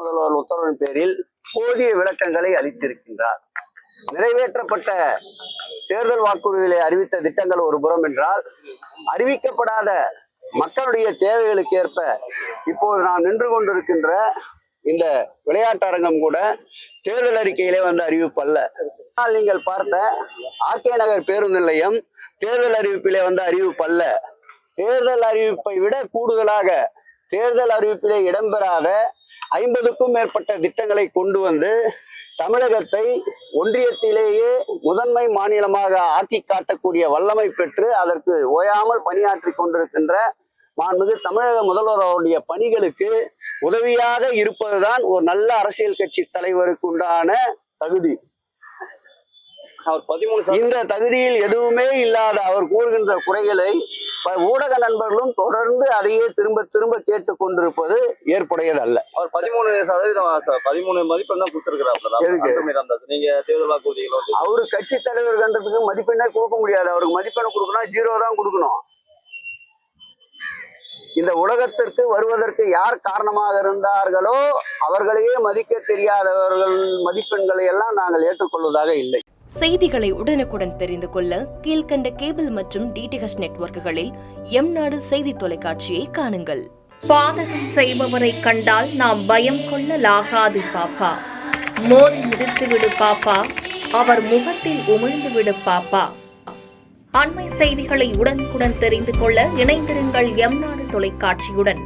முதல்வர் உத்தரவின் பேரில் போதிய விளக்கங்களை அளித்திருக்கின்றார். நிறைவேற்றப்பட்ட தேர்தல் வாக்குறுதிகளை அறிவித்த திட்டங்கள் ஒரு புறம் என்றால், அறிவிக்கப்படாத மக்களுடைய தேவைகளுக்கு ஏற்ப இப்போது நாம் நின்று கொண்டிருக்கின்ற இந்த விளையாட்டரங்கம் கூட தேர்தல் அறிக்கையிலே வந்த அறிவிப்பு அல்ல. நீங்கள் பார்த்த ஆர்கே நகர் பேருந்து நிலையம் தேர்தல் அறிவிப்பிலே வந்த அறிவிப்பு அல்ல. தேர்தல் அறிவிப்பை விட கூடுதலாக தேர்தல் அறிவிப்பிலே இடம்பெறாத 50க்கும் மேற்பட்ட திட்டங்களை கொண்டு வந்து தமிழகத்தை ஒன்றியத்திலேயே முதன்மை மாநிலமாக ஆக்கி காட்டக்கூடிய வல்லமை பெற்று அதற்கு ஓயாமல் பணியாற்றி கொண்டிருக்கின்ற மாண்புமிகு தமிழக முதல்வர் அவருடைய பணிகளுக்கு உதவியாக இருப்பதுதான் ஒரு நல்ல அரசியல் கட்சி தலைவருக்கு உண்டான தகுதி. இந்த தகுதியில் எதுவுமே இல்லாத அவர் கூறுகின்ற குறைகளை ஊடக நண்பர்களும் தொடர்ந்து அதையே திரும்ப திரும்ப கேட்டுக் கொண்டிருப்பது ஏற்புடையது அல்ல. அவர் 13% மதிப்பெண் தான் கொடுத்திருக்கிறார். நீங்க தேர்தல் வாக்குறுதிகள் அவரு கட்சி தலைவர் கண்டதுக்கு மதிப்பெண்ணே கொடுக்க முடியாது. அவருக்கு மதிப்பெண்ணை கொடுக்கணும் 0 தான் கொடுக்கணும். இந்த உலகத்திற்கு வருவதற்கு யார் காரணமாக இருந்தார்களோ அவர்களையே மதிக்க தெரியாதவர்கள் மதிப்பெண்களை எல்லாம் நாங்கள் ஏற்றுக்கொள்வதாக இல்லை. செய்திகளை உடனுக்குடன் தெரிந்து கொள்ள கீழ்கண்ட கேபிள் மற்றும் டிடிஹெச் நெட்வொர்க்குகளில் எம்நாடு செய்தி தொலைக்காட்சியை காணுங்கள். பாதகம் செய்பவரை கண்டால் நாம் பயம் கொள்ளலாகாது பாப்பா. மோதி மிதித்துவிடு பாப்பா, அவர் முகத்தில் உமிழ்ந்து விடு பாப்பா. அண்மை செய்திகளை உடனுக்குடன் தெரிந்து கொள்ள இணைந்திருங்கள் எம்நாடு தொலைக்காட்சியுடன்.